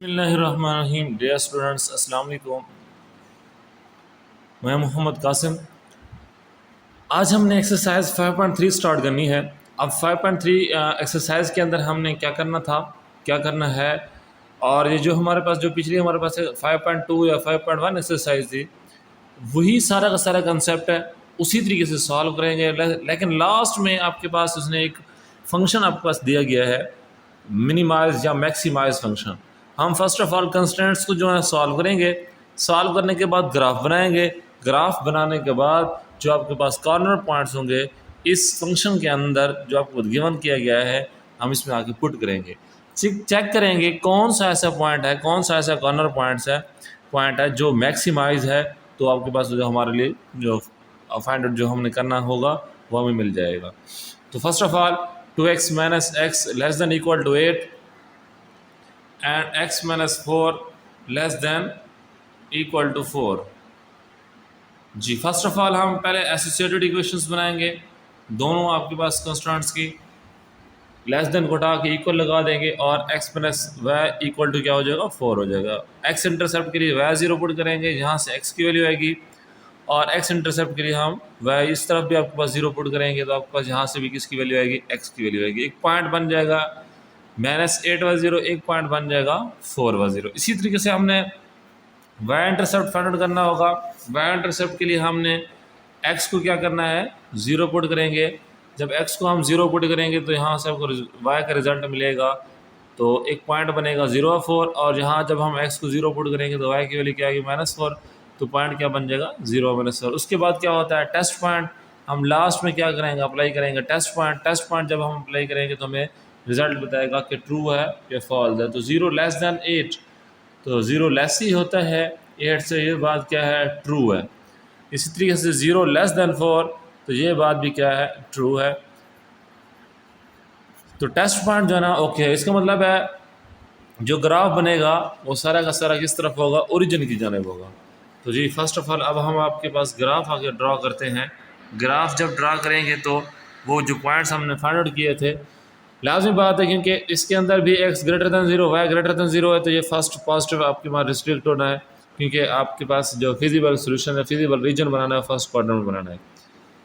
बिस्मिल्लाहिर्रहमानिर्रहीम। Dear students, अस्सलाम वालेकुम। मैं मोहम्मद कासिम। आज हमने एक्सरसाइज 5.3 स्टार्ट करनी है। अब 5.3 एक्सरसाइज के अंदर हमने क्या करना था, क्या करना है, और ये जो हमारे पास जो पिछली हमारे पास 5.2 या 5.1 एक्सरसाइज थी, वही सारा का सारा कंसेप्ट है, उसी तरीके से सॉल्व करेंगे। लेकिन लास्ट में आपके पास उसने एक फंक्शन आपके पास दिया गया है, मिनिमाइज या मैक्सिमाइज फंक्शन। हम फर्स्ट ऑफ ऑल कंस्टेंट्स को जो है सॉल्व करेंगे। सॉल्व करने के बाद ग्राफ बनाएंगे। ग्राफ बनाने के बाद जो आपके पास कॉर्नर पॉइंट्स होंगे इस फंक्शन के अंदर जो आपको गिवन किया गया है, हम इसमें आके पुट करेंगे। चेक करेंगे कौन सा ऐसा पॉइंट है, कौन सा ऐसा कॉर्नर पॉइंट है जो मैक्सिमाइज है। तो आपके पास जो हमारे लिए जो फाइंड आउट जो हमने करना होगा वो हमें मिल जाएगा। तो first of all 2x minus x less than equal to 8 and x minus 4 less than equal to 4। जी, फर्स्ट ऑफ ऑल हम पहले एसोसिएटेड इक्वेशंस बनाएंगे दोनों आपके पास कंस्टेंट्स की। लेस देन को हटा के इक्वल लगा देंगे और x plus y equal to क्या हो जाएगा, 4 हो जाएगा। x इंटरसेप्ट के लिए y 0 पुट करेंगे, यहाँ से x की वैल्यू आएगी, और x इंटरसेप्ट के लिए हम y इस तरफ भी आपके पास 0 पुट करेंगे तो आपके पास यहाँ से भी किसकी वैल्यू आएगी, x की वैल्यू आएगी। एक पॉइंट बन जाएगा -8/0, एक पॉइंट बन जाएगा 4/0। इसी तरीके से हमने y इंटरसेप्ट फाइंड आउट करना होगा। y इंटरसेप्ट के लिए हमने x को क्या करना है, 0 पुट करेंगे। जब x को हम 0 पुट करेंगे तो यहाँ से आपको y का रिजल्ट मिलेगा, तो एक पॉइंट बनेगा 0/4, और यहाँ जब हम x को 0 पुट करेंगे तो y की वैल्यू क्या आएगी, -4, तो पॉइंट क्या बन जाएगा, 0/4। उसके बाद क्या होता है, टेस्ट पॉइंट। हम लास्ट में क्या करेंगे, अप्लाई करेंगे टेस्ट पॉइंट। टेस्ट पॉइंट जब हम अप्लाई करेंगे तो हमें रिजल्ट बताएगा कि ट्रू है या फॉल्स है। तो 0 लेस देन 8, तो 0 लेस ही होता है 8 से, ये बात क्या है, ट्रू है। इसी तरीके से 0 लेस देन 4, तो ये बात भी क्या है, ट्रू है। तो टेस्ट पॉइंट जो है ना ओके है। इसका मतलब है जो ग्राफ बनेगा वो सारा का सारा किस तरफ होगा, ओरिजिन की जानिब होगा। तो जी फर्स्ट ऑफ ऑल अब हम आपके पास ग्राफ आगे ड्रॉ करते हैं। ग्राफ जब ड्रा करेंगे तो वो जो पॉइंट्स हमने फाइंड आउट किए थे, लाजमी बात है क्योंकि इसके अंदर भी x greater than 0 y greater than 0 है, तो ये फर्स्ट पॉजिटिव आपके पास रिस्ट्रिक्ट होना है, क्योंकि आपके पास जो फिजिबल सोल्यूशन है, फिजिबल रीजन बनाना है, फर्स्ट क्वाड्रेंट में बनाना है।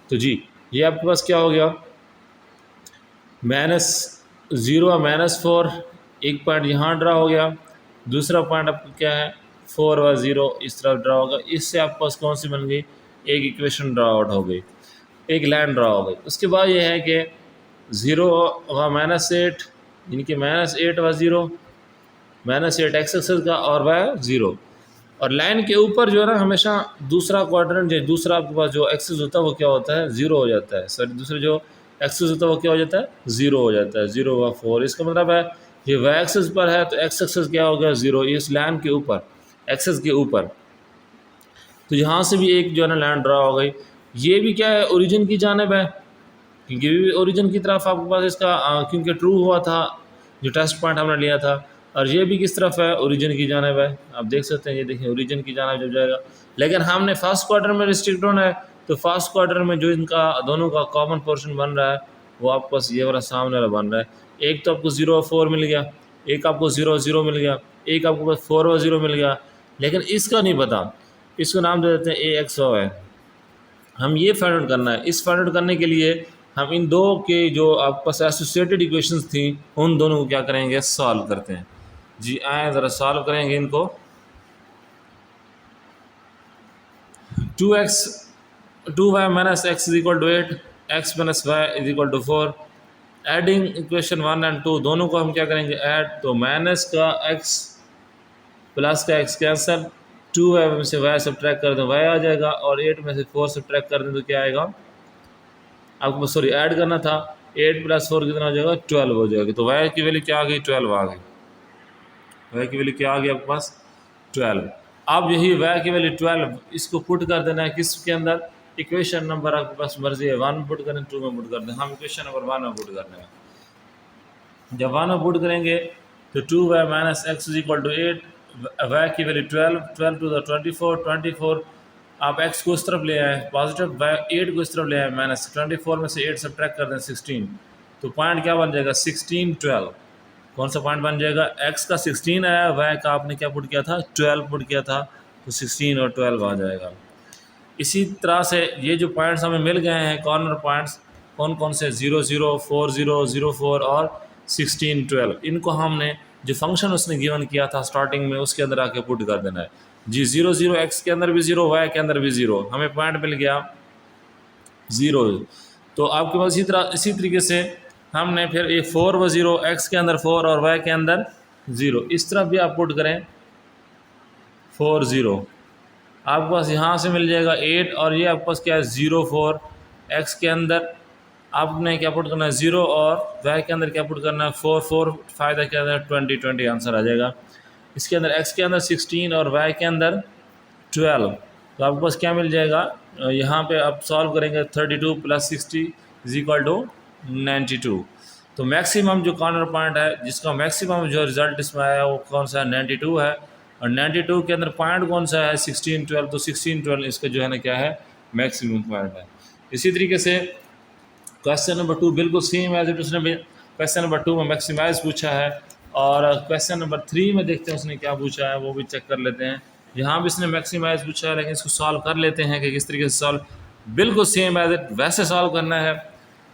तो जी ये आपके पास क्या हो गया, -0 और -4, एक पॉइंट यहाँ ड्रा हो गया। दूसरा पॉइंट आपको क्या है, 4 और 0 इस तरफ ड्रा होगा। इससे आपके पास कौन सी बन गई, एक इक्वेशन ड्रा आउट हो गई, एक लाइन ड्रा हो गई। उसके बाद ये है कि 0 व -8, यानी कि -8 व 0, -8 x एक्सेस का और y 0, और लाइन के ऊपर जो है ना हमेशा दूसरा क्वाड्रेंट, जो दूसरा आपके पास जो एक्सेस होता है वो क्या होता है, 0 हो जाता है। सॉरी, दूसरे जो एक्सेस होता है वो क्या हो जाता है, 0 हो जाता है, 0 व 4। इसका मतलब है ये y एक्सेस पर है तो x एक्सेस क्या हो गया, 0, इस लाइन के ऊपर, एक्सेस के ऊपर। तो यहाँ से भी एक जो है ना लाइन ड्रा हो गई। ये भी क्या है, ओरिजिन की जानिब है, क्योंकि भी ओरिजिन की तरफ आपके पास इसका क्योंकि ट्रू हुआ था जो टेस्ट पॉइंट हमने लिया था। और ये भी किस तरफ है, ओरिजिन की जानिब है। आप देख सकते हैं, ये देखिए ओरिजिन की जानिब जब जाएगा। लेकिन हमने फर्स्ट क्वार्टर में रिस्ट्रिक्ट होना है, तो फर्स्ट क्वार्टर में जो इनका दोनों का कॉमन पोर्शन बन रहा है वो आपके पास ये वाला सामने वाला बन रहा है। एक तो आपको 0 और 4 मिल गया, एक आपको 0 0 मिल गया, एक आपको पास 4 और 0 मिल गया। लेकिन इसका नहीं पता, इसको नाम दे देते हैं AX है। हम ये फाइंड आउट करना है। इस फाइंड आउट करने के लिए हम इन दो के जो आपके पास एसोसिएटेड इक्वेशंस थी उन दोनों को क्या करेंगे, सॉल्व करते हैं। जी आए ज़रा सॉल्व करेंगे इनको। 2y minus x is equal to 8, x minus y is equal to 4। Adding equation 1 और 2 दोनों को हम क्या करेंगे, ऐड। तो माइनस का x प्लस का x कैंसल, 2y में से y सब्ट्रैक्ट कर दें, y आ जाएगा, और 8 में से 4 सब्ट्रैक्ट कर दें तो क्या आएगा, आपको सॉरी ऐड करना था। 8 + 4 कितना हो जाएगा, 12 हो जाएगा। तो y की वैल्यू क्या आ गई, 12 आ गई। y की वैल्यू क्या आ गई आपके पास, 12। अब यही y की वैल्यू 12, इसको पुट कर देना है किसके अंदर, इक्वेशन नंबर आपके पास मर्जी है, 1 में पुट करें, 2 में पुट कर दें। हम इक्वेशन नंबर 1 में पुट करना है। जब 1 में पुट करेंगे तो 2y minus x is equal to 8, y की वैल्यू 12, 12 टू द 24, 24 आप x को इस तरफ ले आए पॉजिटिव, 8 को इस तरफ ले आए माइनस, 24 में से 8 सब्ट्रैक्ट कर दें 16, तो पॉइंट क्या बन जाएगा, 16 12। कौन सा पॉइंट बन जाएगा, x का 16 आया, y का आपने क्या पुट किया था, 12 पुट किया था, तो 16 और 12 आ जाएगा। इसी तरह से ये जो पॉइंट्स हमें मिल गए हैं कॉर्नर पॉइंट्स, कौन कौन से, 0 0 4 0 0 4 और 16 12, इनको हमने जो फंक्शन उसने गिवन किया था स्टार्टिंग में उसके अंदर आके पुट कर देना है जी। 0 0 x के अंदर भी 0, y के अंदर भी 0, हमें पॉइंट मिल गया 0। तो आपके पास इसी तरीके से हमने फिर ये 4 व 0, x के अंदर 4 और y के अंदर 0, इस तरफ भी आप पुट करें 4 0, आपके पास यहाँ से मिल जाएगा 8, और ये आपके पास क्या है 0 4, x के अंदर आपने क्या पुट करना है 0, और y के अंदर क्या पुट करना है 4 4, फ़ायदा क्या है 20 20 आंसर आ जाएगा। इसके अंदर x के अंदर 16 और y के अंदर 12, तो आपके पास क्या मिल जाएगा, यहाँ पे आप सॉल्व करेंगे 32 + 60 = 92। तो मैक्सिमम जो कॉर्नर पॉइंट है जिसका मैक्सिमम जो रिज़ल्ट इसमें आया वो कौन सा है, 92 है, और 92 के अंदर पॉइंट कौन सा है, 16 12, तो 16 12 इसका जो है ना क्या है, मैक्सिमम पॉइंट है। इसी तरीके से क्वेश्चन नंबर 2 बिल्कुल सेम एज इट, उसने क्वेश्चन नंबर 2 में मैक्सिमाइज पूछा है, और क्वेश्चन नंबर 3 में देखते हैं उसने क्या पूछा है, वो भी चेक कर लेते हैं। यहाँ भी इसने मैक्सिमाइज पूछा है, लेकिन इसको सॉल्व कर लेते हैं कि किस तरीके से सॉल्व, बिल्कुल सेम एज इट वैसे सॉल्व करना है।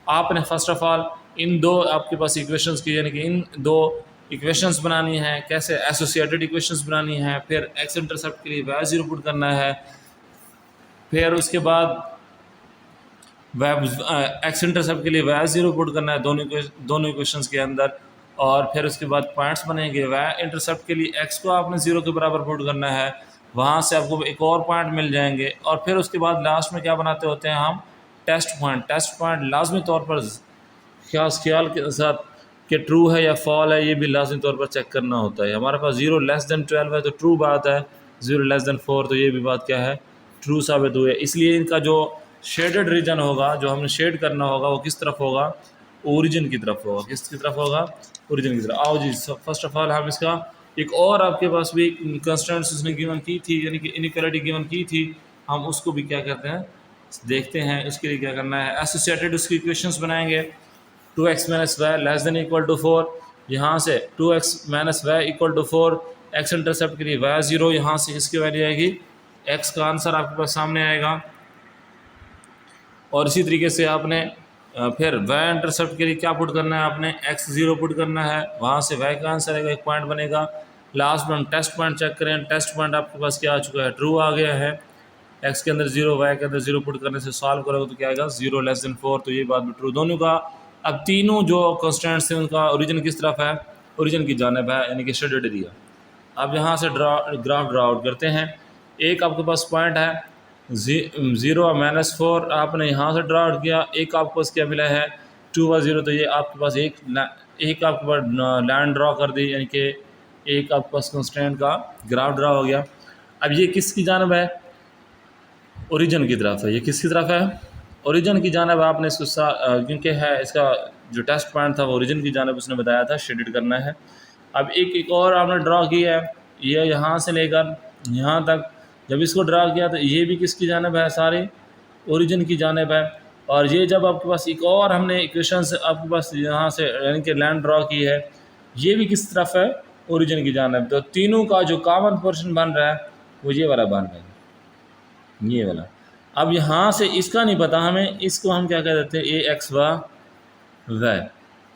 आपने फर्स्ट ऑफ ऑल इन दो आपके पास इक्वेशंस की, यानी कि इन दो इक्वेशंस बनानी है, कैसे एसोसिएटेड इक्वेशंस बनानी है, फिर एक्स इंटरसेप्ट के लिए y0 पुट करना है, फिर उसके बाद एक्स इंटरसेप्ट के लिए y0 पुट करना है दोनों इक्वेशंस के अंदर, और फिर उसके बाद पॉइंट्स बनेंगे, y इंटरसेप्ट के लिए x को आपने 0 के बराबर पुट करना है, वहाँ से आपको एक और पॉइंट मिल जाएंगे, और फिर उसके बाद लास्ट में क्या बनाते होते हैं हम, टेस्ट पॉइंट लाजमी तौर पर ख्याल के साथ कि ट्रू है या फॉल है, ये भी लाजमी तौर पर चेक करना होता है। हमारे पास 0 < 12 है तो ट्रू बात है, 0 < 4 तो ये भी बात क्या है, ट्रू साबित हुई है। इसलिए इनका जो शेडेड रीजन होगा, जो हमने शेड करना होगा, वो किस तरफ होगा, ओरिजिन की तरफ होगा। किसकी तरफ होगा, ओरिजिन की तरफ। आओ जी, फर्स्ट ऑफ ऑल हम इसका एक और आपके पास भी कंस्टेंट्स उसने गिवन की थी, यानी कि इनइक्वालिटी गिवन की थी, हम उसको भी क्या करते हैं देखते हैं। उसके लिए क्या करना है, एसोसिएटेड उसकी इक्वेशंस बनाएंगे। 2x - y < 4, यहाँ से 2x - y = 4, x इंटरसेप्ट के लिए y0, यहाँ से किसकी वैल्यू आएगी, x का आंसर आपके पास सामने आएगा। और इसी तरीके से आपने फिर y इंटरसेप्ट के लिए क्या पुट करना है, आपने x0 पुट करना है, वहाँ से y का आंसर आएगा, एक पॉइंट बनेगा। लास्ट में हम टेस्ट पॉइंट चेक करें, टेस्ट पॉइंट आपके पास क्या आ चुका है, ट्रू आ गया है। x के अंदर 0, y के अंदर 0 पुट करने से सॉल्व करोगे तो क्या आएगा, 0 < 4, तो ये बात भी ट्रू दोनों का। अब तीनों जो कॉन्स्टेंट्स हैं उनका ओरिजिन किस तरफ है, ओरिजिन की जानिब है, यानी कि शेडेड एरिया। अब यहाँ से ग्राफ ड्रा आउट करते हैं। एक आपके पास पॉइंट है 0 - 4, आपने यहाँ से ड्रा आउट किया। एक आपके पास क्या मिला है 2 व 0, तो ये आपके पास एक आपके पास लाइन ड्रा कर दी, यानी कि एक आपके पास कॉन्स्टेंट का ग्राफ ड्रा हो गया। अब ये किसकी जानिब है, ओरिजिन की तरफ है। ये किसकी तरफ है, ओरिजिन की जानिब। आपने इसको क्योंकि है इसका जो टेस्ट पॉइंट था वो ओरिजिन की जानिब उसने बताया था, शेडेड करना है। अब एक और आपने ड्रा किया है, ये यहाँ से लेकर यहाँ तक, जब इसको ड्रा किया तो ये भी किसकी जानिब है, सारे ओरिजिन की जानिब है। और ये जब आपके पास एक और हमने इक्वेशन से आपके पास यहाँ से यानी कि लाइन ड्रा की है, ये भी किस तरफ है, ओरिजिन की जानिब। तो तीनों का जो कॉमन पोर्शन बन रहा है वो ये वाला बन रहा है, ये वाला। अब यहाँ से इसका नहीं पता हमें, इसको हम क्या कह देते हैं, ax y।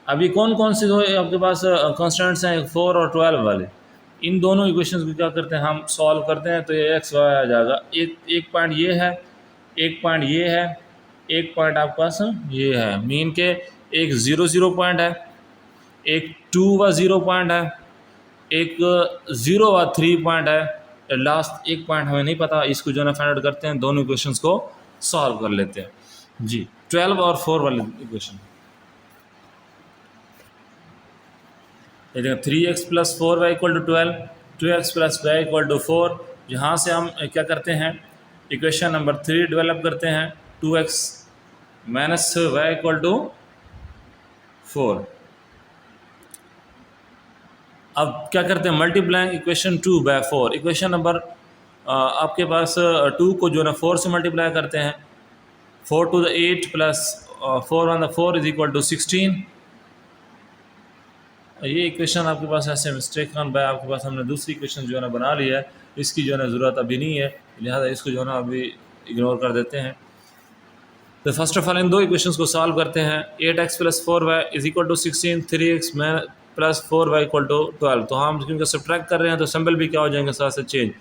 अब ये कौन कौन से दो आपके पास कॉन्स्टेंट्स हैं, 4 और 12 वाले, इन दोनों इक्वेशंस को क्या करते हैं हम सॉल्व करते हैं, तो ये x y आ जाएगा। एक पॉइंट ये है, एक पॉइंट ये है, एक पॉइंट आपके पास ये है। मीन के एक 0 0 पॉइंट है, एक 2 व 0 पॉइंट है, एक 0 व 3 पॉइंट है, लास्ट एक पॉइंट हमें नहीं पता। इसको जो है ना फाइंड आउट करते हैं, दोनों इक्वेशंस को सॉल्व कर लेते हैं जी। 12 और 4 वाले इक्वेशन, ये देखो 3x + 4y = 12, 2x + y = 4। यहाँ से हम क्या करते हैं, इक्वेशन नंबर 3 डेवलप करते हैं, 2x - y = 4। अब क्या करते हैं, multiplying equation 2 by 4। Equation number आपके पास 2 को जो है ना 4 से मल्टीप्लाई करते हैं, 4 to the 8 + 4 on the 4 = 16, ये इक्वेशन आपके पास ऐसे मिस्टेक खान भाई आपके पास हमने दूसरी इक्वेशन जो है ना बना ली है, इसकी जो है ना ज़रूरत अभी नहीं है, लिहाजा इसको जो है ना अभी इग्नोर कर देते हैं। तो फर्स्ट ऑफ ऑल इन दो इक्वेशंस को सॉल्व करते हैं। 8x plus 4y is equal to 16, 3x plus 4y equal to 12। तो हम क्योंकि सब्ट्रैक्ट कर रहे हैं तो सिंबल भी क्या हो जाएंगे साथ से चेंज।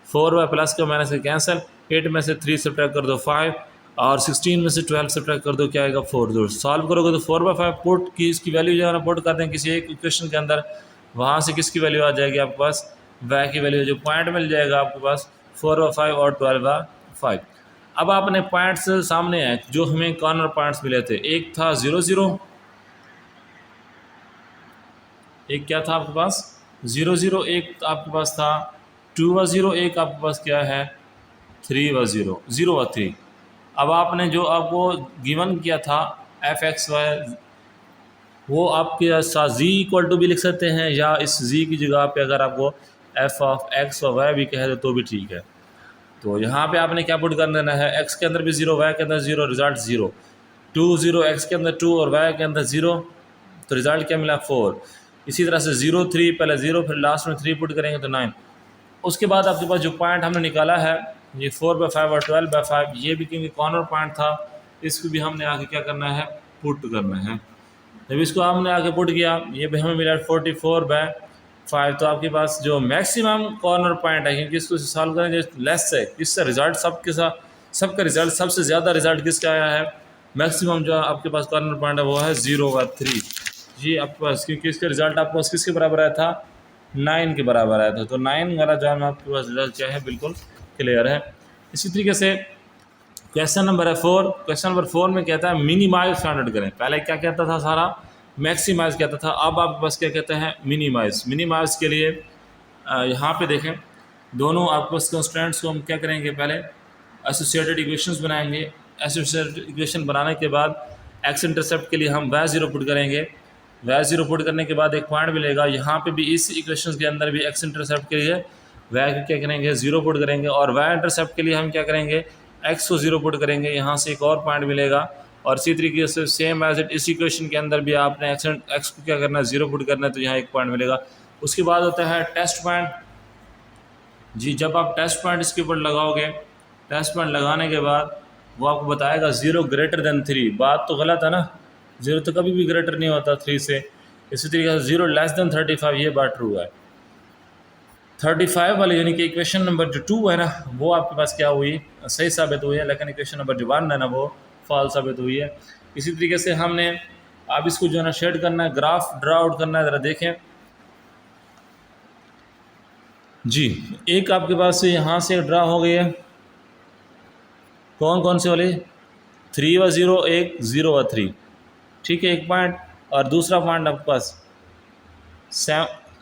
4y प्लस का माइनस से कैंसिल, 8 में से 3 सब्ट्रैक्ट कर दो 5 और 16 में से 12 सब्ट्रैक्ट कर दो क्या आएगा 4। जो सॉल्व करोगे तो 4/5 पुट की इसकी वैल्यू जो है ना पुट कर दें किसी एक इक्वेशन के अंदर, वहाँ से किसकी वैल्यू आ जाएगी आपके पास y की वैल्यू, जो पॉइंट मिल जाएगा आपके पास 4/5 और 12/5। अब आपने पॉइंट्स सामने हैं जो हमें कॉर्नर पॉइंट्स मिले थे, एक था 0 0, एक क्या था आपके पास 0 0, एक आपके पास था 2 व 0, एक आपके पास क्या है 3 व 0, 0 व 3। अब आपने जो आपको गिवन किया था f(x,y) वो आपके साथ z इक्वल टू भी लिख सकते हैं, या इस z की जगह पे अगर आपको f(x) व y भी कह दे तो भी ठीक है। तो यहाँ पे आपने क्या पुट कर देना है, x के अंदर भी 0, y के अंदर 0, रिजल्ट 0, 2 0, x के अंदर 2 और y के अंदर 0, तो रिजल्ट क्या मिला 4। इसी तरह से 0 3, पहले 0 फिर लास्ट में 3 पुट करेंगे तो 9। उसके बाद आपके पास जो पॉइंट हमने निकाला है ये 4/5 और 12/5, ये भी क्योंकि कॉर्नर पॉइंट था, इसको भी हमने आगे क्या करना है पुट करना है। जब इसको हमने आगे पुट किया ये भी हमें मिला 44/5। तो आपके पास जो मैक्सिमम कॉर्नर पॉइंट है, क्योंकि इसको सॉल्व करें जो लेस है, इससे रिजल्ट सबके साथ सबका रिजल्ट सबसे ज़्यादा रिजल्ट किसका आया है, मैक्सिमम जो आपके पास कॉर्नर पॉइंट है वो है 0 व 3। जी आपके पास क्योंकि इसका रिजल्ट आपके पास किसके बराबर आया था 9 के बराबर आया था, तो 9 वाला जो है आपके पास रिजल्ट क्या है बिल्कुल क्लियर है। इसी तरीके से क्वेश्चन नंबर है 4। क्वेश्चन नंबर 4 में कहता है मिनिमाइज फाइंड आउट करें। पहले क्या कहता था सारा मैक्सिमाइज कहता था, अब आपके पास क्या कहते हैं मिनिमाइज। मिनिमाइज के लिए यहाँ पे देखें दोनों आपके पास कंस्ट्रेंट्स को हम क्या करेंगे, पहले एसोसिएटेड इक्वेशंस बनाएंगे। एसोसिएटेड इक्वेशन बनाने के बाद एक्स इंटरसेप्ट के लिए हम y0 पुट करेंगे। y0 पुट करने के बाद एक पॉइंट मिलेगा, यहाँ पे भी इस इक्वेशन के अंदर भी एक्स इंटरसेप्ट के लिए y को क्या करेंगे 0 पुट करेंगे, और y इंटरसेप्ट के लिए हम क्या करेंगे x को 0 पुट करेंगे, यहाँ से एक और पॉइंट मिलेगा। और इसी तरीके से सेम एज इट इस इक्वेशन के अंदर भी आपने एक्स को क्या करना है 0 पुट करना है, तो यहाँ एक पॉइंट मिलेगा। उसके बाद होता है टेस्ट पॉइंट। जी जब आप टेस्ट पॉइंट इसके ऊपर लगाओगे, टेस्ट पॉइंट लगाने के बाद वो आपको बताएगा 0 ग्रेटर देन 3। बात तो गलत है ना, 0 तो कभी भी ग्रेटर नहीं होता 3 से। इसी तरीके से 0 लेस देन 35, ये बात ट्रू है। 35 वाली यानी कि इक्वेशन नंबर जो 2 है ना वो आपके पास क्या हुई सही साबित हुई है, लेकिन इक्वेशन नंबर जो 1 है ना वो फॉल्स साबित हुई है। इसी तरीके से हमने अब इसको जो है ना शेड करना है, ग्राफ ड्रा आउट करना है। ज़रा देखें जी, एक आपके पास यहाँ से ड्रा हो गई है, कौन कौन से वाले 3 व 0, एक 0 व 3, ठीक है एक पॉइंट, और दूसरा पॉइंट आपके पास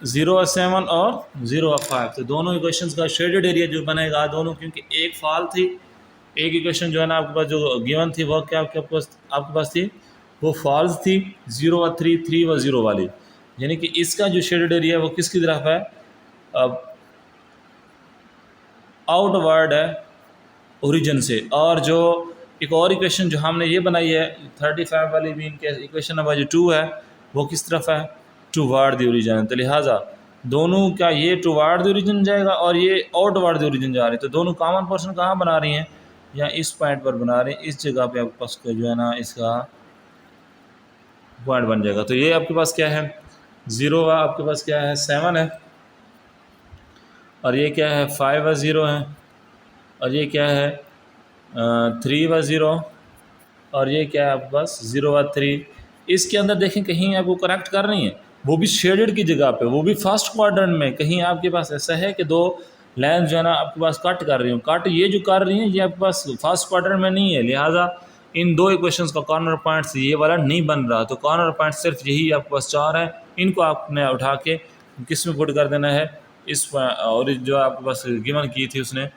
0 व 7 और 0 व 5। तो दोनों इक्वेशंस का शेडेड एरिया जो बनेगा दोनों, क्योंकि एक फॉल थी, एक इक्वेशन जो है ना आपके पास जो गिवन थी वो क्या आपके पास थी वो फॉल्स थी 0 व 3, 3 व 0 वाली, यानी कि इसका जो शेडेड एरिया है वो किसकी तरफ है, अब आउटवर्ड है ओरिजिन से। और जो एक और इक्वेशन जो हमने ये बनाई है 35 वाली भी इनके इक्वेशन नंबर जो 2 है वो किस तरफ है टूवार्ड द ओरिजिन। तो लिहाजा दोनों क्या ये टूवार्ड द ओरिजिन जाएगा और ये आउटवर्ड द ओरिजिन जा रही है, तो दोनों कॉमन पोर्शन कहाँ बना रही हैं, या इस पॉइंट पर बना रहे हैं, इस जगह पे आपके पास जो है ना इसका पॉइंट बन जाएगा। तो ये आपके पास क्या है 0 व आपके पास क्या है 7 है, और ये क्या है 5 व 0 है, और ये क्या है 3 व 0, और ये क्या है आपके पास 0 व 3। इसके अंदर देखें कहीं आपको करेक्ट कर रही हैं, वो भी शेडेड की जगह पे, वो भी फर्स्ट क्वाड्रेंट में। कहीं आपके पास ऐसा है कि दो लाइन जो है ना आपके पास कट कर रही हूँ, कट ये जो कर रही हैं ये आपके पास फर्स्ट क्वाड्रेंट में नहीं है, लिहाजा इन दो इक्वेशंस का कॉर्नर पॉइंट्स ये वाला नहीं बन रहा। तो कॉर्नर पॉइंट सिर्फ यही आपके पास 4 है, इनको आपने उठा के किस में पुट कर देना है इस, और जो आपके पास गिवन की थी उसने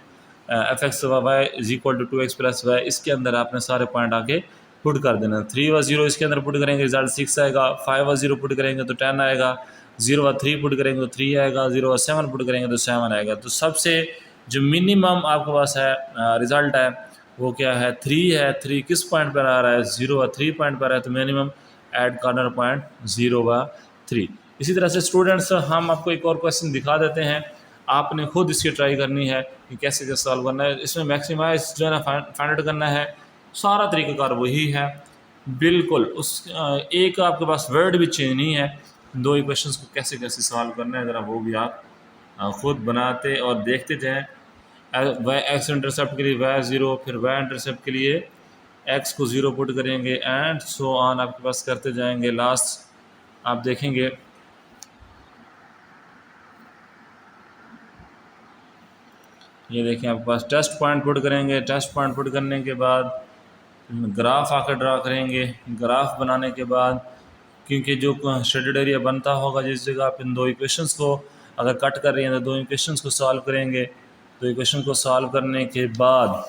f(x, y) is equal to 2x plus y, इसके अंदर आपने सारे पॉइंट आके पुट कर देना। 3 व 0 इसके अंदर पुट करेंगे रिजल्ट 6 आएगा, 5 व 0 पुट करेंगे तो 10 आएगा, 0 व 3 पुट करेंगे तो 3 आएगा, 0 व 7 पुट करेंगे तो 7 आएगा। तो सबसे जो मिनिमम आपके पास है रिज़ल्ट है वो क्या है 3 है। 3 किस पॉइंट पर आ रहा है 0 व 3 पॉइंट पर है, तो मिनिमम एड कॉर्नर पॉइंट 0 व 3। इसी तरह से स्टूडेंट्स हम आपको एक और क्वेश्चन दिखा देते हैं, आपने खुद इसकी ट्राई करनी है कि कैसे कैसे सॉल्व करना है। इसमें मैक्सिमाइज जो है ना फाइंड आउट करना है, सारा तरीक़ाकार वही है बिल्कुल। एक आपके पास वर्ड भी चेंज नहीं है। दो इक्वेशंस को कैसे कैसे सॉल्व करना है ज़रा वो भी आप ख़ुद बनाते और देखते जाएँ। वाई एक्स इंटरसेप्ट के लिए वाई 0, फिर वाई इंटरसेप्ट के लिए एक्स को 0 पुट करेंगे एंड सो ऑन आपके पास करते जाएंगे। लास्ट आप देखेंगे ये देखें आपके पास टेस्ट पॉइंट पुट करेंगे। टेस्ट पॉइंट पुट करने के बाद ग्राफ आकर ड्रा करेंगे। ग्राफ बनाने के बाद क्योंकि जो शेडेड एरिया बनता होगा जिस जगह आप इन दो इक्वेशंस को अगर कट कर रही हैं तो दो इक्वेशंस को सॉल्व करेंगे। तो इक्वेशन को सॉल्व करने के बाद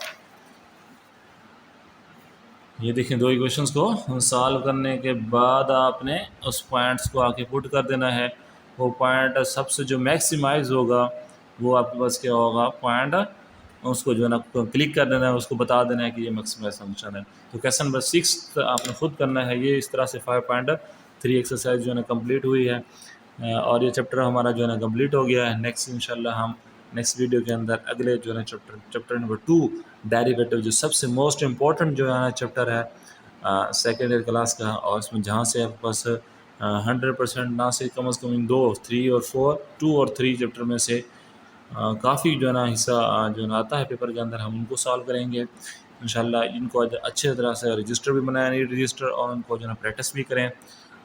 ये देखें दो इक्वेशंस को सॉल्व करने के बाद आपने उस पॉइंट्स को आके पुट कर देना है। वो पॉइंट सबसे जो मैक्सिमाइज होगा वो आपके पास क्या होगा पॉइंट, उसको जो है ना क्लिक कर देना है, उसको बता देना है कि ये मैक्सिमाइज फंक्शन है। तो क्वेश्चन नंबर 6 आपने खुद करना है ये। इस तरह से 5.3 एक्सरसाइज जो है ना कंप्लीट हुई है और ये चैप्टर हमारा जो है ना कंप्लीट हो गया है। नेक्स्ट इंशाल्लाह हम नेक्स्ट वीडियो के अंदर अगले जो है ना चैप्टर नंबर 2 डेरिवेटिव जो सबसे मोस्ट इम्पॉर्टेंट जो है ना चैप्टर है सेकेंड ईयर क्लास का, और इसमें जहाँ से आपके पास 100% ना से कम अज़ कम इन 2, 3 और 4, 2 और 3 चैप्टर में से काफ़ी जो है ना हिस्सा जो है ना आता है पेपर के अंदर, हम उनको सॉल्व करेंगे इंशाल्लाह। इनको अच्छे तरह से रजिस्टर भी बनाया नहीं रजिस्टर, और उनको जो है ना प्रैक्टिस भी करें।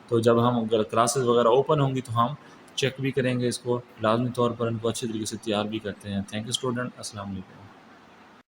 तो जब हम अगर क्लासेस वगैरह ओपन होंगी तो हम चेक भी करेंगे इसको, लाजमी तौर पर इनको अच्छे तरीके से तैयार भी करते हैं। थैंक यू स्टूडेंट, अस्सलाम वालेकुम।